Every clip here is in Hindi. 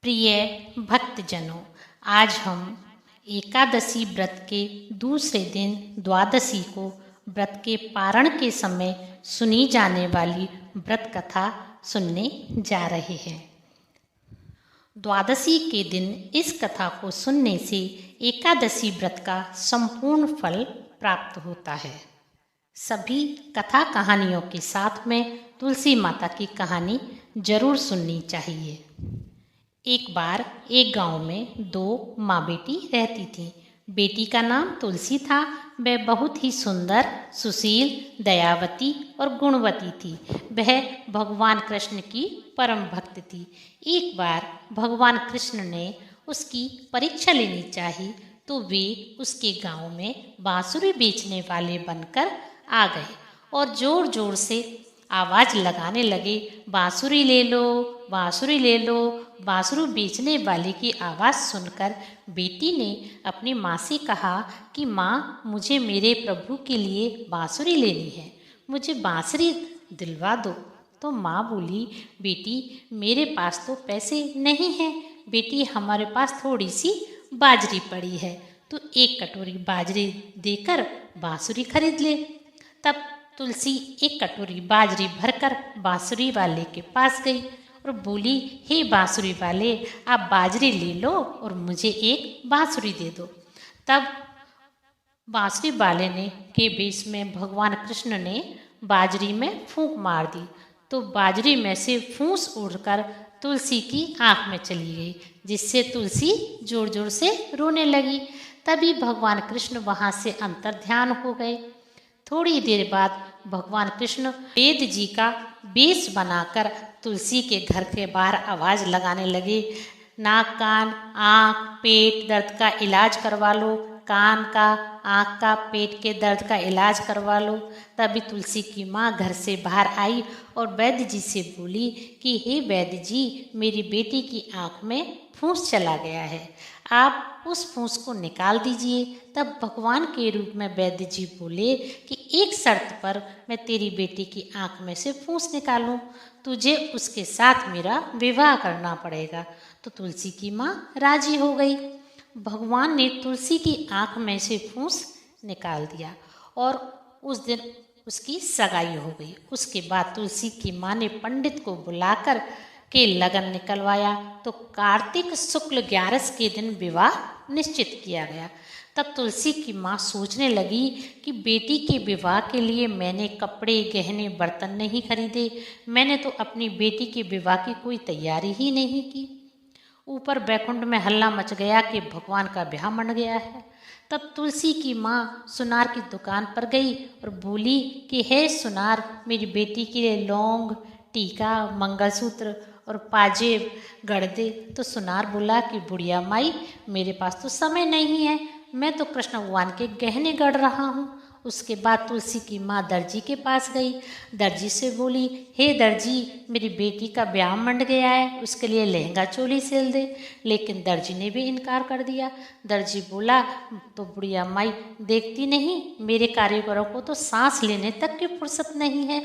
प्रिय भक्तजनों, आज हम एकादशी व्रत के दूसरे दिन द्वादशी को व्रत के पारण के समय सुनी जाने वाली व्रत कथा सुनने जा रहे हैं। द्वादशी के दिन इस कथा को सुनने से एकादशी व्रत का संपूर्ण फल प्राप्त होता है। सभी कथा कहानियों के साथ में तुलसी माता की कहानी जरूर सुननी चाहिए। एक बार एक गांव में दो माँ बेटी रहती थीं। बेटी का नाम तुलसी था। वह बहुत ही सुंदर, सुशील, दयावती और गुणवती थी। वह भगवान कृष्ण की परम भक्त थी। एक बार भगवान कृष्ण ने उसकी परीक्षा लेनी चाही तो वे उसके गांव में बांसुरी बेचने वाले बनकर आ गए और जोर जोर से आवाज़ लगाने लगे, बांसुरी ले लो, बांसुरी ले लो। बांसुरी बेचने वाले की आवाज़ सुनकर बेटी ने अपनी माँ से कहा कि माँ, मुझे मेरे प्रभु के लिए बांसुरी लेनी है, मुझे बांसुरी दिलवा दो। तो माँ बोली, बेटी मेरे पास तो पैसे नहीं हैं। बेटी, हमारे पास थोड़ी सी बाजरी पड़ी है, तो एक कटोरी बाजरी देकर बांसुरी खरीद ले। तब तुलसी एक कटोरी बाजरी भरकर बांसुरी वाले के पास गई और बोली, हे बांसुरी वाले, आप बाजरी ले लो और मुझे एक बांसुरी दे दो। तब बांसुरी वाले ने के बेश में भगवान कृष्ण ने बाजरी में फूंक मार दी, तो बाजरी में से फूंस उड़कर तुलसी की आँख में चली गई, जिससे तुलसी जोर जोर से रोने लगी। तभी भगवान कृष्ण वहाँ से अंतर्ध्यान हो गए। थोड़ी देर बाद भगवान कृष्ण वेद जी का वेश बनाकर तुलसी के घर के बाहर आवाज़ लगाने लगे, नाक, कान, आँख, पेट दर्द का इलाज करवा लो, कान का, आँख का, पेट के दर्द का इलाज करवा लो। तभी तुलसी की माँ घर से बाहर आई और वैद्य जी से बोली कि हे वैद्य जी, मेरी बेटी की आँख में फूंस चला गया है, आप उस फूंस को निकाल दीजिए। तब भगवान के रूप में वैद्य जी बोले कि एक शर्त पर मैं तेरी बेटी की आँख में से फूंस निकालूं, तुझे उसके साथ मेरा विवाह करना पड़ेगा। तो तुलसी की माँ राजी हो गई। भगवान ने तुलसी की आँख में से फूंस निकाल दिया और उस दिन उसकी सगाई हो गई। उसके बाद तुलसी की माँ ने पंडित को बुलाकर के लगन निकलवाया, तो कार्तिक शुक्ल 11 के दिन विवाह निश्चित किया गया। तब तुलसी की माँ सोचने लगी कि बेटी के विवाह के लिए मैंने कपड़े, गहने, बर्तन नहीं खरीदे, मैंने तो अपनी बेटी के विवाह की कोई तैयारी ही नहीं की। ऊपर बैकुंठ में हल्ला मच गया कि भगवान का ब्याह मन गया है। तब तुलसी की माँ सुनार की दुकान पर गई और बोली कि हे सुनार, मेरी बेटी के लिए लौंग, टीका, मंगलसूत्र और पाजेब गढ़ दे। तो सुनार बोला कि बुढ़िया माई, मेरे पास तो समय नहीं है, मैं तो कृष्ण भगवान के गहने गढ़ रहा हूँ। उसके बाद तुलसी की माँ दर्जी के पास गई। दर्जी से बोली, हे दर्जी, मेरी बेटी का ब्याह मंड गया है, उसके लिए लहंगा चोली सिल दे। लेकिन दर्जी ने भी इनकार कर दिया। दर्जी बोला, तो बुढ़िया माई देखती नहीं, मेरे कारीगरों को तो सांस लेने तक की फुर्सत नहीं है,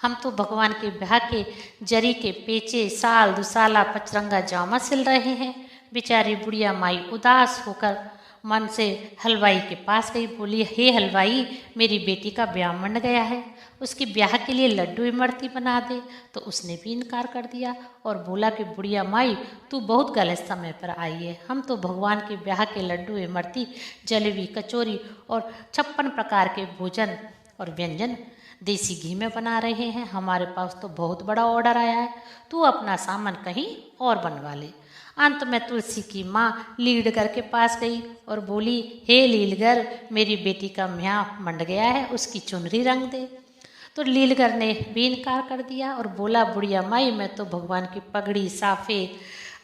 हम तो भगवान के ब्याह के जरी के पेचे, साल, दुसाला, पचरंगा जामा सिल रहे हैं। बेचारी बुढ़िया माई उदास होकर मन से हलवाई के पास गई। बोली, हे हलवाई, मेरी बेटी का ब्याह मंड गया है, उसके ब्याह के लिए लड्डू इमरती बना दे। तो उसने भी इनकार कर दिया और बोला कि बुढ़िया माई, तू बहुत गलत समय पर आई है, हम तो भगवान के ब्याह के लड्डू इमरती, जलेबी, कचौरी और 56 प्रकार के भोजन और व्यंजन देसी घी में बना रहे हैं, हमारे पास तो बहुत बड़ा ऑर्डर आया है, तू अपना सामान कहीं और बनवा ले। अंत में तुलसी की माँ लीलगर के पास गई और बोली, हे लीलगर, मेरी बेटी का ब्याह मंड गया है, उसकी चुनरी रंग दे। तो लीलगर ने भी इनकार कर दिया और बोला, बुढ़िया माई, मैं तो भगवान की पगड़ी, साफे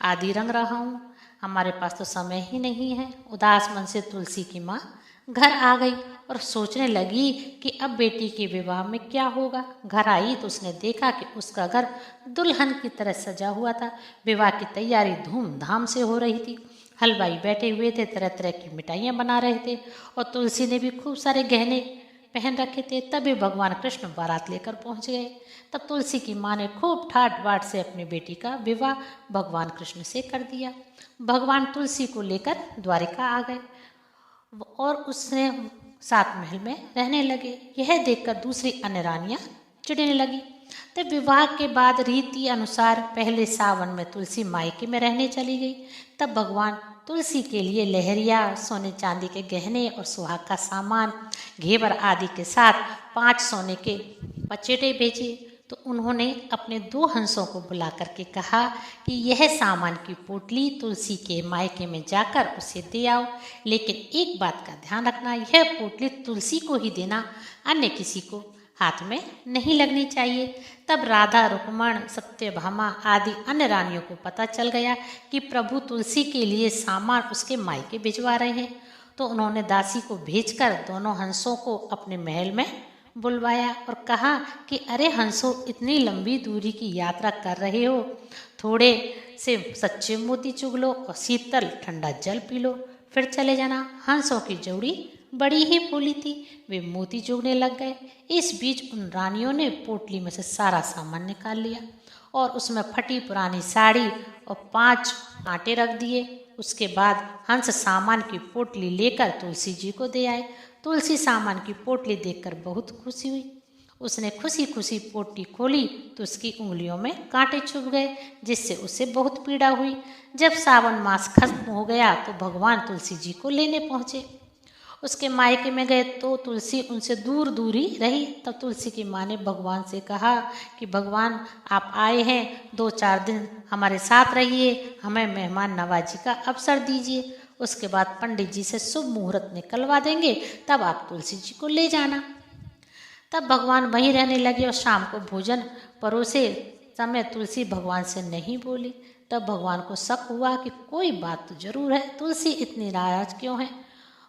आदि रंग रहा हूँ, हमारे पास तो समय ही नहीं है। उदास मन से तुलसी की माँ घर आ गई और सोचने लगी कि अब बेटी के विवाह में क्या होगा। घर आई तो उसने देखा कि उसका घर दुल्हन की तरह सजा हुआ था। विवाह की तैयारी धूमधाम से हो रही थी। हलवाई बैठे हुए थे, तरह तरह की मिठाइयाँ बना रहे थे और तुलसी ने भी खूब सारे गहने पहन रखे थे। तभी भगवान कृष्ण बारात लेकर पहुंच गए। तब तुलसी की माँ ने खूब ठाट बाट से अपनी बेटी का विवाह भगवान कृष्ण से कर दिया। भगवान तुलसी को लेकर द्वारिका आ गए और उसने सात महल में रहने लगे। यह देखकर दूसरी अन्य रानियां चिढ़ने लगी। तब विवाह के बाद रीति अनुसार पहले सावन में तुलसी मायके में रहने चली गई। तब भगवान तुलसी के लिए लहरिया, सोने चांदी के गहने और सुहाग का सामान, घेवर आदि के साथ 5 सोने के पचेटे भेजे। तो उन्होंने अपने 2 हंसों को बुला करके कहा कि यह सामान की पोटली तुलसी के मायके में जाकर उसे दे आओ, लेकिन एक बात का ध्यान रखना, यह पोटली तुलसी को ही देना, अन्य किसी को हाथ में नहीं लगनी चाहिए। तब राधा, रुक्मण, सत्यभामा आदि अन्य रानियों को पता चल गया कि प्रभु तुलसी के लिए सामान उसके मायके भिजवा रहे हैं। तो उन्होंने दासी को भेजकर दोनों हंसों को अपने महल में बुलवाया और कहा कि अरे हंसों, इतनी लंबी दूरी की यात्रा कर रहे हो, थोड़े से सच्चे मोती चुग लो और शीतल ठंडा जल पी लो, फिर चले जाना। हंसों की जोड़ी बड़ी ही भोली थी, वे मोती चुगने लग गए। इस बीच उन रानियों ने पोटली में से सारा सामान निकाल लिया और उसमें फटी पुरानी साड़ी और 5 आटे रख दिए। उसके बाद हंस सामान की पोटली लेकर तुलसी जी को दे आए। तुलसी सामान की पोटली देखकर बहुत खुशी हुई। उसने खुशी खुशी पोटली खोली तो उसकी उंगलियों में कांटे चुभ गए, जिससे उसे बहुत पीड़ा हुई। जब सावन मास खत्म हो गया तो भगवान तुलसी जी को लेने पहुंचे। उसके मायके में गए तो तुलसी उनसे दूर दूर ही रही। तब तुलसी की माँ ने भगवान से कहा कि भगवान, आप आए हैं, 2-4 दिन हमारे साथ रहिए, हमें मेहमान नवाजी का अवसर दीजिए। उसके बाद पंडित जी से शुभ मुहूर्त निकलवा देंगे, तब आप तुलसी जी को ले जाना। तब भगवान वहीं रहने लगे और शाम को भोजन परोसे समय तुलसी भगवान से नहीं बोली। तब भगवान को शक हुआ कि कोई बात तो जरूर है, तुलसी इतनी नाराज क्यों है,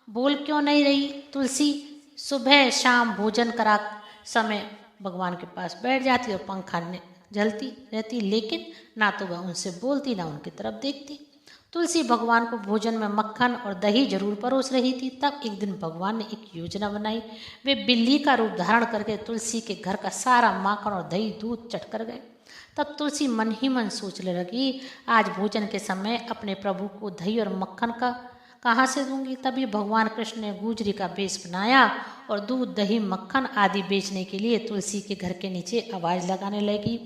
बोल क्यों नहीं रही। तुलसी सुबह शाम भोजन करा समय भगवान के पास बैठ जाती और पंखा झलती रहती, लेकिन ना तो वह उनसे बोलती ना उनकी तरफ देखती। तुलसी भगवान को भोजन में मक्खन और दही जरूर परोस रही थी। तब एक दिन भगवान ने एक योजना बनाई। वे बिल्ली का रूप धारण करके तुलसी के घर का सारा माखन और दही दूध चट कर गए। तब तुलसी मन ही मन सोचने लगी, आज भोजन के समय अपने प्रभु को दही और मक्खन का कहाँ से दूंगी। तभी भगवान कृष्ण ने गुजरी का वेश बनाया और दूध, दही, मक्खन आदि बेचने के लिए तुलसी के घर के नीचे आवाज लगाने लगी,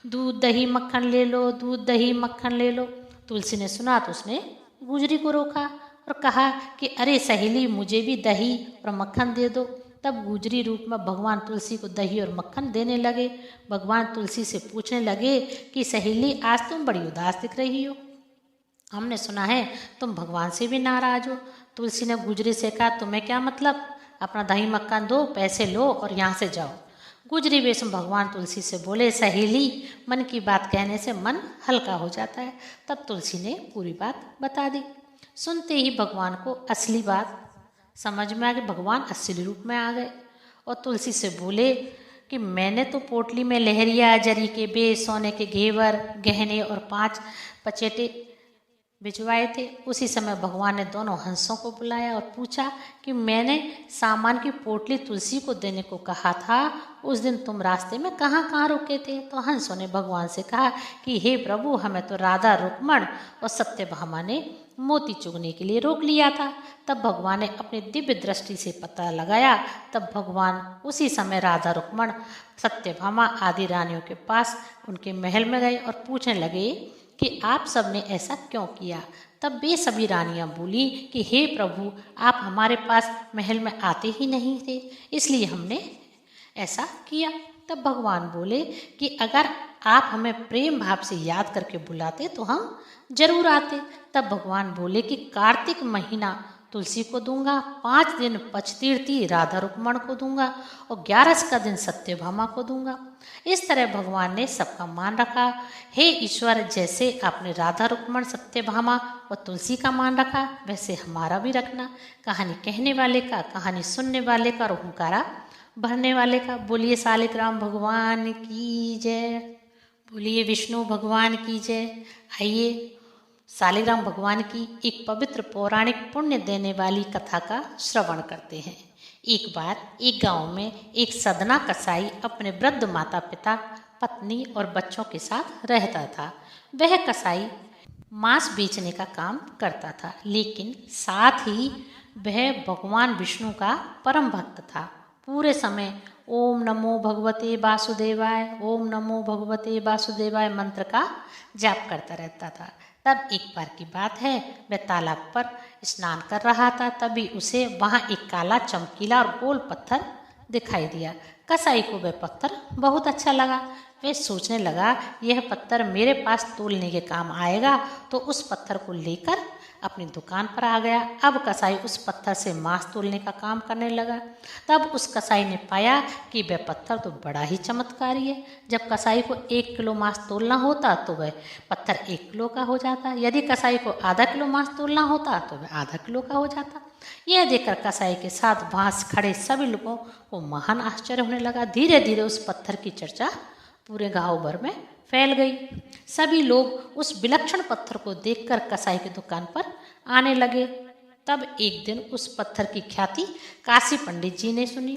दूध दही मक्खन ले लो, दूध दही मक्खन ले लो। तुलसी ने सुना तो उसने गुजरी को रोका और कहा कि अरे सहेली, मुझे भी दही और मक्खन दे दो। तब गुजरी रूप में भगवान तुलसी को दही और मक्खन देने लगे। भगवान तुलसी से पूछने लगे कि सहेली, आज तुम बड़ी उदास दिख रही हो, हमने सुना है तुम भगवान से भी नाराज हो। तुलसी ने गुजरी से कहा, तुम्हें क्या मतलब, अपना दही मक्खन दो, पैसे लो और यहाँ से जाओ। गुजरी वेश में भगवान तुलसी से बोले, सहेली, मन की बात कहने से मन हल्का हो जाता है। तब तुलसी ने पूरी बात बता दी। सुनते ही भगवान को असली बात समझ में आ गई। भगवान असली रूप में आ गए और तुलसी से बोले कि मैंने तो पोटली में लहरिया, जरी के बेच, सोने के घेवर, गहने और 5 पचेटे भिजवाए थे। उसी समय भगवान ने दोनों हंसों को बुलाया और पूछा कि मैंने सामान की पोटली तुलसी को देने को कहा था, उस दिन तुम रास्ते में कहाँ कहाँ रुके थे। तो हंसों ने भगवान से कहा कि हे प्रभु, हमें तो राधा, रुक्मण और सत्यभामा ने मोती चुगने के लिए रोक लिया था। तब भगवान ने अपनी दिव्य दृष्टि से पता लगाया। तब भगवान उसी समय राधा, रुक्मण, सत्यभामा आदि रानियों के पास उनके महल में गए और पूछने लगे कि आप सब ने ऐसा क्यों किया। तब वे सभी रानियां बोली कि हे प्रभु, आप हमारे पास महल में आते ही नहीं थे, इसलिए हमने ऐसा किया। तब भगवान बोले कि अगर आप हमें प्रेम भाव से याद करके बुलाते तो हम जरूर आते। तब भगवान बोले कि कार्तिक महीना तुलसी को दूंगा, 5 दिन पचतीर्थी राधा रुक्मण को दूंगा और 11 का दिन सत्यभामा को दूंगा। इस तरह भगवान ने सबका मान रखा। हे ईश्वर, जैसे आपने राधा, रुक्मण, सत्यभामा और तुलसी का मान रखा, वैसे हमारा भी रखना। कहानी कहने वाले का, कहानी सुनने वाले का और हुंकारा भरने वाले का। बोलिए सालिग्राम भगवान की जय, बोलिए विष्णु भगवान की जय। आइए सालिग्राम भगवान की एक पवित्र पौराणिक पुण्य देने वाली कथा का श्रवण करते हैं। एक बार एक गांव में एक सदना कसाई अपने वृद्ध माता पिता, पत्नी और बच्चों के साथ रहता था। वह कसाई मांस बेचने का काम करता था, लेकिन साथ ही वह भगवान विष्णु का परम भक्त था। पूरे समय ओम नमो भगवते वासुदेवाय, ओम नमो भगवते वासुदेवाय मंत्र का जाप करता रहता था। तब एक बार की बात है, वह तालाब पर स्नान कर रहा था। तभी उसे वहाँ एक काला चमकीला और गोल पत्थर दिखाई दिया। कसाई को वह पत्थर बहुत अच्छा लगा। वह सोचने लगा, यह पत्थर मेरे पास तोलने के काम आएगा, तो उस पत्थर को लेकर अपनी दुकान पर आ गया। अब कसाई उस पत्थर से मांस तोलने का काम करने लगा। तब उस कसाई ने पाया कि वह पत्थर तो बड़ा ही चमत्कारी है। जब कसाई को 1 किलो मांस तोलना होता तो वह पत्थर 1 किलो का हो जाता। यदि कसाई को आधा किलो मांस तोलना होता तो वह आधा किलो का हो जाता। यह देखकर कसाई के साथ वहां खड़े सभी लोगों को महान आश्चर्य होने लगा। धीरे धीरे उस पत्थर की चर्चा पूरे गांव भर में फैल गई। सभी लोग उस विलक्षण पत्थर को देखकर कसाई की दुकान पर आने लगे। तब एक दिन उस पत्थर की ख्याति काशी पंडित जी ने सुनी।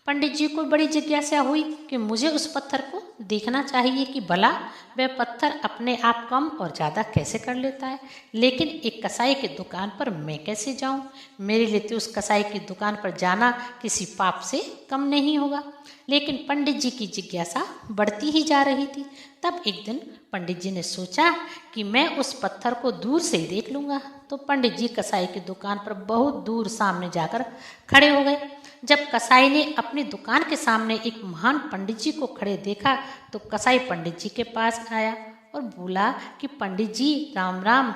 पंडित जी को बड़ी जिज्ञासा हुई कि मुझे उस पत्थर को देखना चाहिए कि भला वह पत्थर अपने आप कम और ज़्यादा कैसे कर लेता है। लेकिन एक कसाई की दुकान पर मैं कैसे जाऊं? मेरे लिए तो उस कसाई की दुकान पर जाना किसी पाप से कम नहीं होगा। लेकिन पंडित जी की जिज्ञासा बढ़ती ही जा रही थी। तब एक दिन पंडित जी ने सोचा कि मैं उस पत्थर को दूर से ही देख लूँगा। तो पंडित जी कसाई की दुकान पर बहुत दूर सामने जाकर खड़े हो गए। जब कसाई ने अपनी दुकान के सामने एक महान पंडित जी को खड़े देखा तो कसाई पंडित जी के पास आया और बोला कि पंडित जी राम राम,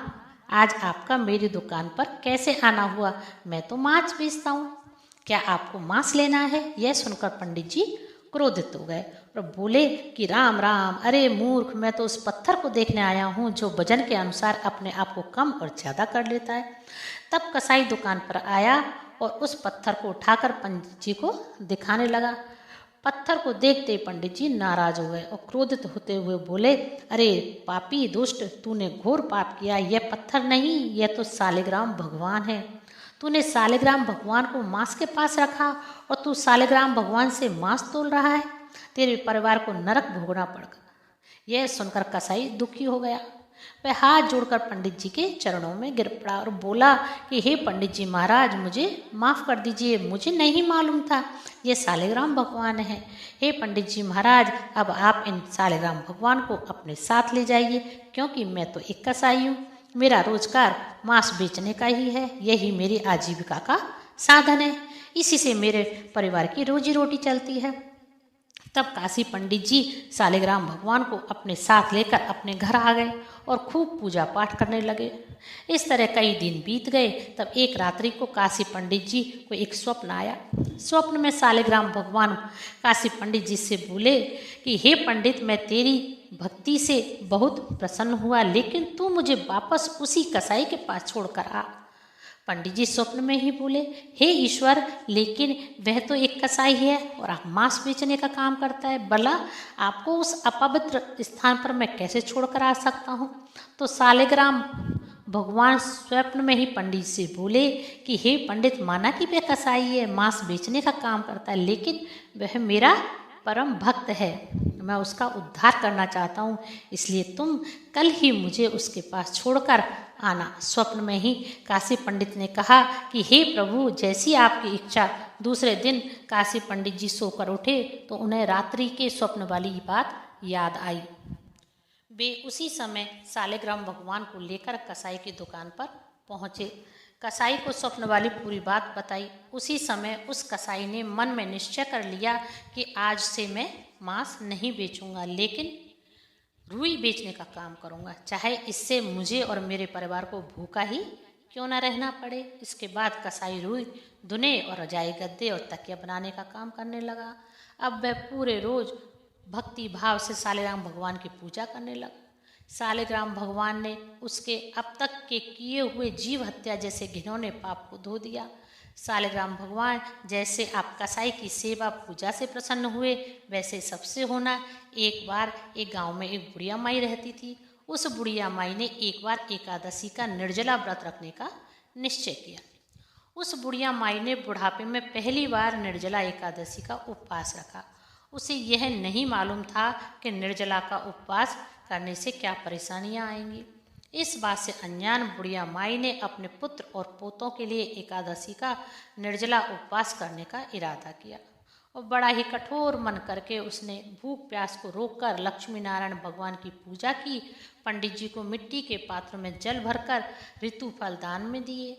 आज आपका मेरी दुकान पर कैसे आना हुआ? मैं तो मांस बेचता हूँ, क्या आपको मांस लेना है? यह सुनकर पंडित जी क्रोधित हो गए और बोले कि राम राम, अरे मूर्ख, मैं तो उस पत्थर को देखने आया हूँ जो वजन के अनुसार अपने आप को कम और ज़्यादा कर लेता है। तब कसाई दुकान पर आया और उस पत्थर को उठाकर पंडित जी को दिखाने लगा। पत्थर को देखते ही पंडित जी नाराज हो गए और क्रोधित होते हुए बोले, अरे पापी दुष्ट, तूने घोर पाप किया। यह पत्थर नहीं, यह तो सालिग्राम भगवान है। तूने सालिग्राम भगवान को मांस के पास रखा और तू सालिग्राम भगवान से मांस तोल रहा है। तेरे परिवार को नरक भोगना पड़ेगा। यह सुनकर कसाई दुखी हो गया। वह हाथ जोड़कर पंडित जी के चरणों में गिर पड़ा और बोला कि हे पंडित जी महाराज, मुझे माफ़ कर दीजिए, मुझे नहीं मालूम था ये सालिग्राम भगवान है। हे पंडित जी महाराज, अब आप इन सालिग्राम भगवान को अपने साथ ले जाइए, क्योंकि मैं तो एक कसाई हूँ। मेरा रोजगार मांस बेचने का ही है। यही मेरी आजीविका का साधन है। इसी से मेरे परिवार की रोजी रोटी चलती है। तब काशी पंडित जी सालिग्राम भगवान को अपने साथ लेकर अपने घर आ गए और खूब पूजा पाठ करने लगे। इस तरह कई दिन बीत गए। तब एक रात्रि को काशी पंडित जी को एक स्वप्न आया। स्वप्न में सालिग्राम भगवान काशी पंडित जी से बोले कि हे पंडित, मैं तेरी भक्ति से बहुत प्रसन्न हुआ, लेकिन तू मुझे वापस उसी कसाई के पास छोड़कर आ। पंडित जी स्वप्न में ही बोले, हे ईश्वर, लेकिन वह तो एक कसाई है और आप मांस बेचने का काम करता है। भला आपको उस अपवित्र स्थान पर मैं कैसे छोड़कर आ सकता हूँ? तो सालिग्राम भगवान स्वप्न में ही पंडित से बोले कि हे पंडित, माना कि वह कसाई है, मांस बेचने का काम करता है, लेकिन वह मेरा परम भक्त है। मैं उसका उद्धार करना चाहता हूँ, इसलिए तुम कल ही मुझे उसके पास छोड़कर आना। स्वप्न में ही काशी पंडित ने कहा कि हे प्रभु, जैसी आपकी इच्छा। दूसरे दिन काशी पंडित जी सोकर उठे तो उन्हें रात्रि के स्वप्न वाली बात याद आई। वे उसी समय सालिग्राम भगवान को लेकर कसाई की दुकान पर पहुँचे। कसाई को स्वप्न वाली पूरी बात बताई। उसी समय उस कसाई ने मन में निश्चय कर लिया कि आज से मैं मांस नहीं बेचूंगा, लेकिन रुई बेचने का काम करूंगा, चाहे इससे मुझे और मेरे परिवार को भूखा ही क्यों न रहना पड़े। इसके बाद कसाई रुई धुने और रजाई गद्दे और तकिया बनाने का काम करने लगा। अब वह पूरे रोज भक्ति भाव से सालिग्राम भगवान की पूजा करने लगा। सालिग्राम भगवान ने उसके अब तक के किए हुए जीव हत्या जैसे घिनौने पाप को धो दिया। सालिग्राम भगवान जैसे आप कसाई की सेवा पूजा से प्रसन्न हुए, वैसे सबसे होना। एक बार एक गांव में एक बुढ़िया माई रहती थी। उस बुढ़िया माई ने एक बार एकादशी का निर्जला व्रत रखने का निश्चय किया। उस बुढ़िया माई ने बुढ़ापे में पहली बार निर्जला एकादशी का उपवास रखा। उसे यह नहीं मालूम था कि निर्जला का उपवास करने से क्या परेशानियां आएंगी। इस बात से अनजान बुढ़िया माई ने अपने पुत्र और पोतों के लिए एकादशी का निर्जला उपवास करने का इरादा किया और बड़ा ही कठोर मन करके उसने भूख प्यास को रोककर लक्ष्मी नारायण भगवान की पूजा की। पंडित जी को मिट्टी के पात्र में जल भरकर ऋतु फल दान में दिए।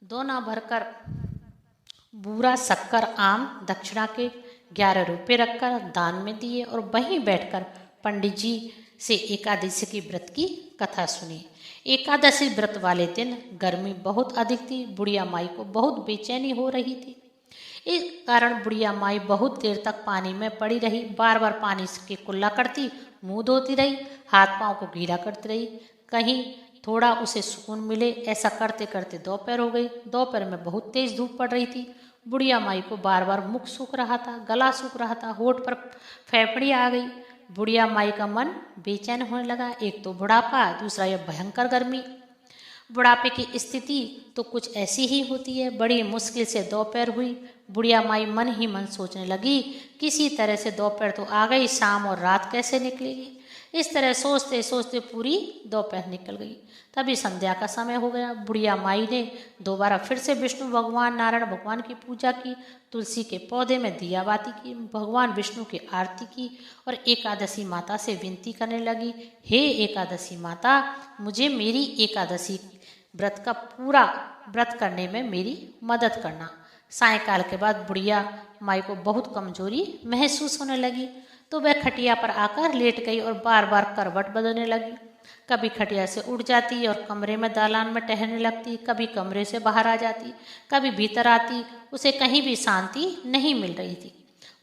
दोना भरकर बूरा शक्कर आम दक्षिणा के 11 रुपये रखकर दान में दिए और वहीं बैठकर पंडित जी से एकादशी की व्रत की कथा सुनी। एकादशी व्रत वाले दिन गर्मी बहुत अधिक थी। बुढ़िया माई को बहुत बेचैनी हो रही थी। इस कारण बुढ़िया माई बहुत देर तक पानी में पड़ी रही। बार बार पानी के कुल्ला करती, मुंह धोती रही, हाथ पांव को गीला करती रही, कहीं थोड़ा उसे सुकून मिले। ऐसा करते करते दोपहर हो गई। दोपहर में बहुत तेज धूप पड़ रही थी। बुढ़िया माई को बार बार मुख सूख रहा था, गला सूख रहा था, होठ पर फेफड़ी आ गई। बुढ़िया माई का मन बेचैन होने लगा। एक तो बुढ़ापा, दूसरा यह भयंकर गर्मी। बुढ़ापे की स्थिति तो कुछ ऐसी ही होती है। बड़ी मुश्किल से दोपहर हुई। बुढ़िया माई मन ही मन सोचने लगी, किसी तरह से दोपहर तो आ गई, शाम और रात कैसे निकलेगी। इस तरह सोचते सोचते पूरी दोपहर निकल गई। तभी संध्या का समय हो गया। बुढ़िया माई ने दोबारा फिर से विष्णु भगवान नारायण भगवान की पूजा की, तुलसी के पौधे में दिया बाती की, भगवान विष्णु की आरती की और एकादशी माता से विनती करने लगी, हे एकादशी माता, मुझे मेरी एकादशी व्रत का पूरा व्रत करने में मेरी मदद करना। सायंकाल के बाद बुढ़िया माई को बहुत कमजोरी महसूस होने लगी तो वह खटिया पर आकर लेट गई और बार बार करवट बदलने लगी। कभी खटिया से उठ जाती और कमरे में दालान में टहलने लगती, कभी कमरे से बाहर आ जाती, कभी भीतर आती। उसे कहीं भी शांति नहीं मिल रही थी।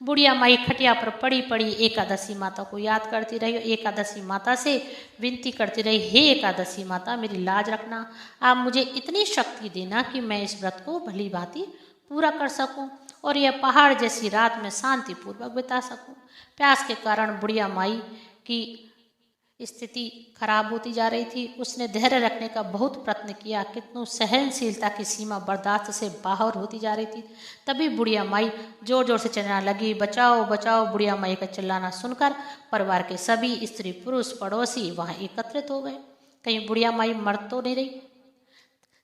बुढ़िया माई खटिया पर पड़ी पड़ी एकादशी माता को याद करती रही और एकादशी माता से विनती करती रही, हे एकादशी माता, मेरी लाज रखना, आप मुझे इतनी शक्ति देना कि मैं इस व्रत को भली भांति पूरा कर सकूं और यह पहाड़ जैसी रात में शांतिपूर्वक बिता सकूं। प्यास के कारण बुढ़िया माई की स्थिति खराब होती जा रही थी। उसने धैर्य रखने का बहुत प्रयत्न किया, किंतु सहनशीलता की सीमा बर्दाश्त से बाहर होती जा रही थी। तभी बुढ़िया माई जोर जोर से चिल्लाने लगी, बचाओ बचाओ। बुढ़िया माई का चिल्लाना सुनकर परिवार के सभी स्त्री पुरुष पड़ोसी वहां एकत्रित हो गए। कहीं बुढ़िया माई मर तो नहीं रही।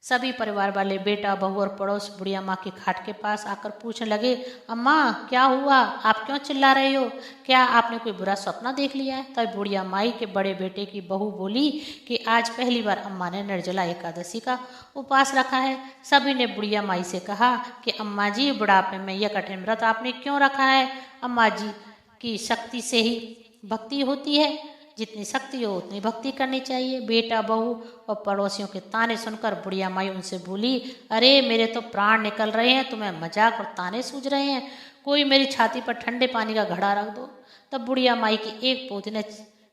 सभी परिवार वाले, बेटा, बहू और पड़ोस बुढ़िया माँ की खाट के पास आकर पूछने लगे, अम्मा क्या हुआ, आप क्यों चिल्ला रहे हो, क्या आपने कोई बुरा सपना देख लिया है। तब बुढ़िया माई के बड़े बेटे की बहू बोली कि आज पहली बार अम्मा ने निर्जला एकादशी का उपवास रखा है। सभी ने बुढ़िया माई से कहा कि अम्मा जी, बुढ़ापे में यह कठिन व्रत आपने क्यों रखा है। अम्मा जी की शक्ति से ही भक्ति होती है, जितनी शक्ति हो उतनी भक्ति करनी चाहिए। बेटा, बहू और पड़ोसियों के ताने सुनकर बुढ़िया माई उनसे बोली, अरे मेरे तो प्राण निकल रहे हैं, तुम्हें मजाक और ताने सूझ रहे हैं, कोई मेरी छाती पर ठंडे पानी का घड़ा रख दो। तब बुढ़िया माई की एक पोती ने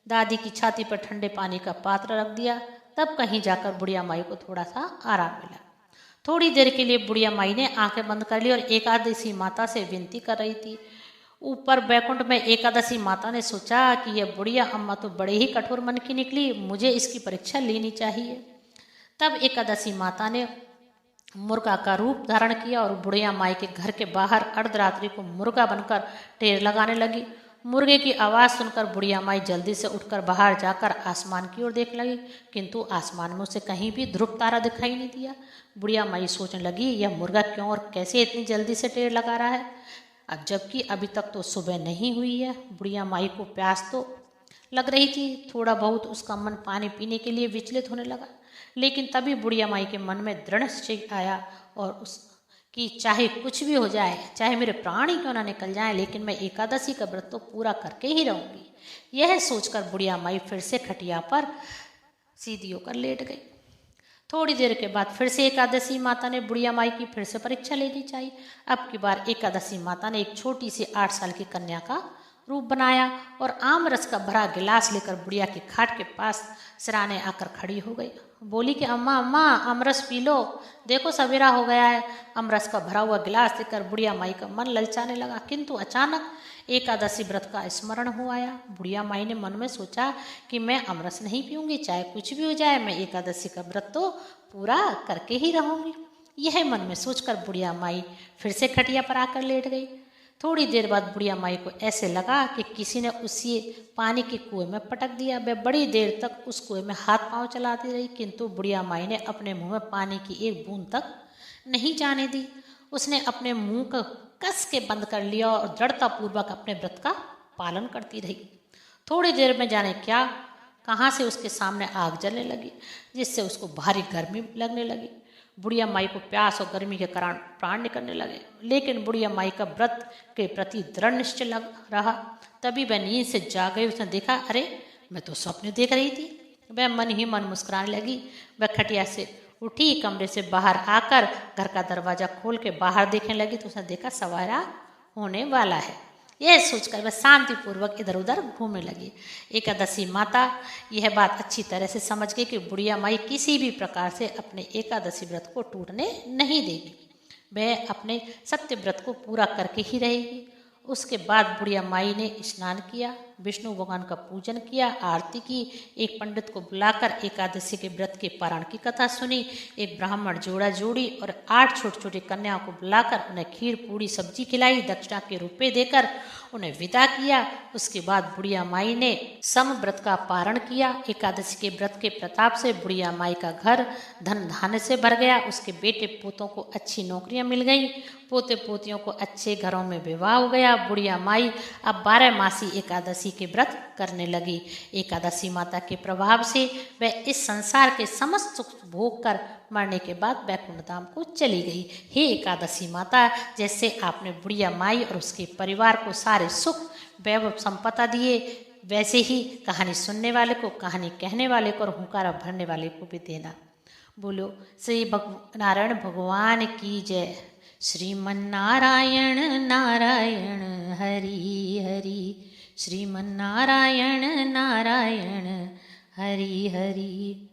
दादी की छाती पर ठंडे पानी का पात्र रख दिया। तब कहीं जाकर बुढ़िया माई को थोड़ा सा आराम मिला। थोड़ी देर के लिए बुढ़िया माई ने आंखें बंद कर ली और एकादशी माता से विनती कर रही थी। ऊपर बैकुंठ में एकादशी माता ने सोचा कि यह बुढ़िया अम्मा तो बड़े ही कठोर मन की निकली, मुझे इसकी परीक्षा लेनी चाहिए। तब एकादशी माता ने मुर्गा का रूप धारण किया और बुढ़िया माई के घर के बाहर अर्धरात्रि को मुर्गा बनकर ढेर लगाने लगी। मुर्गे की आवाज़ सुनकर बुढ़िया माई जल्दी से उठकर बाहर जाकर आसमान की ओर देखने लगी, किंतु आसमान में उसे कहीं भी ध्रुव तारा दिखाई नहीं दिया। बुढ़िया माई सोचने लगी, यह मुर्गा क्यों और कैसे इतनी जल्दी से ढेर लगा रहा है, अब जबकि अभी तक तो सुबह नहीं हुई है। बुढ़िया माई को प्यास तो लग रही थी, थोड़ा बहुत उसका मन पानी पीने के लिए विचलित होने लगा। लेकिन तभी बुढ़िया माई के मन में दृढ़ निश्चय आया और कि चाहे कुछ भी हो जाए, चाहे मेरे प्राण ही क्यों ना निकल जाए, लेकिन मैं एकादशी का व्रत तो पूरा करके ही रहूंगी। यह सोचकर बुढ़िया माई फिर से खटिया पर सीधी होकर लेट गई। थोड़ी देर के बाद फिर से एकादशी माता ने बुढ़िया माई की फिर से परीक्षा लेनी चाहिए। अब की बार एकादशी माता ने एक छोटी सी 8 साल की कन्या का रूप बनाया और आम रस का भरा गिलास लेकर बुढ़िया की खाट के पास सिराने आकर खड़ी हो गई। बोली कि अम्मा अम्मा अमरस पी लो, देखो सवेरा हो गया है। अमरस का भरा हुआ गिलास देखकर बुढ़िया माई का मन ललचाने लगा, किंतु अचानक एकादशी व्रत का स्मरण हो आया। बुढ़िया माई ने मन में सोचा कि मैं अमरस नहीं पीऊंगी, चाहे कुछ भी हो जाए, मैं एकादशी का व्रत तो पूरा करके ही रहूंगी। यह मन में सोचकर बुढ़िया माई फिर से खटिया पर आकर लेट गई। थोड़ी देर बाद बुढ़िया माई को ऐसे लगा कि किसी ने उसे पानी के कुएं में पटक दिया। वह बड़ी देर तक उस कुएं में हाथ पांव चलाती रही, किंतु बुढ़िया माई ने अपने मुंह में पानी की एक बूंद तक नहीं जाने दी। उसने अपने मुंह को कस के बंद कर लिया और दृढ़तापूर्वक अपने व्रत का पालन करती रही। थोड़ी देर में जाने क्या कहाँ से उसके सामने आग जलने लगी, जिससे उसको भारी गर्मी लगने लगी। बुढ़िया माई को प्यास और गर्मी के कारण प्राण निकलने लगे, लेकिन बुढ़िया माई का व्रत के प्रति दृढ़ निश्चय लग रहा। तभी वह नींद से जाग गई। उसने देखा, अरे मैं तो स्वप्न देख रही थी। वह मन ही मन मुस्कुराने लगी। वह खटिया से उठी, कमरे से बाहर आकर घर का दरवाजा खोल के बाहर देखने लगी तो उसने देखा सवेरा होने वाला है। यह सोचकर वह शांतिपूर्वक इधर उधर घूमने लगी। एकादशी माता यह बात अच्छी तरह से समझ गई कि बुढ़िया माई किसी भी प्रकार से अपने एकादशी व्रत को टूटने नहीं देगी। वह अपने सत्य व्रत को पूरा करके ही रहेगी। उसके बाद बुढ़िया माई ने स्नान किया, विष्णु भगवान का पूजन किया, आरती की, एक पंडित को बुलाकर एकादशी के व्रत के पारण की कथा सुनी, एक ब्राह्मण जोड़ा जोड़ी और 8 छोटी छोटी कन्याओं को बुलाकर उन्हें खीर पूड़ी सब्जी खिलाई, दक्षिणा के रुपए देकर उन्हें विदा किया। उसके बाद बुढ़िया माई ने सम व्रत का पारण किया। एकादशी के व्रत के प्रताप से बुढ़िया माई का घर धन धान्य से भर गया। उसके बेटे पोतों को अच्छी नौकरियां मिल गईं, पोते पोतियों को अच्छे घरों में विवाह हो गया। बुढ़िया माई अब 12 मासी एकादशी के व्रत करने लगी। एकादशी माता के प्रभाव से वह इस संसार के समस्त सुख भोग कर मरने के बाद वैकुंठ धाम को चली गई। हे एकादशी माता, जैसे आपने बुढ़िया माई और उसके परिवार को सारे सुख वैभव संपदा दिए, वैसे ही कहानी सुनने वाले को, कहानी कहने वाले को और हुंकारा भरने वाले को भी देना। बोलो श्री नारायण भगवान की जय। श्रीमन्नारायण नारायण हरि हरि, श्रीमन्नारायण नारायण हरि हरि।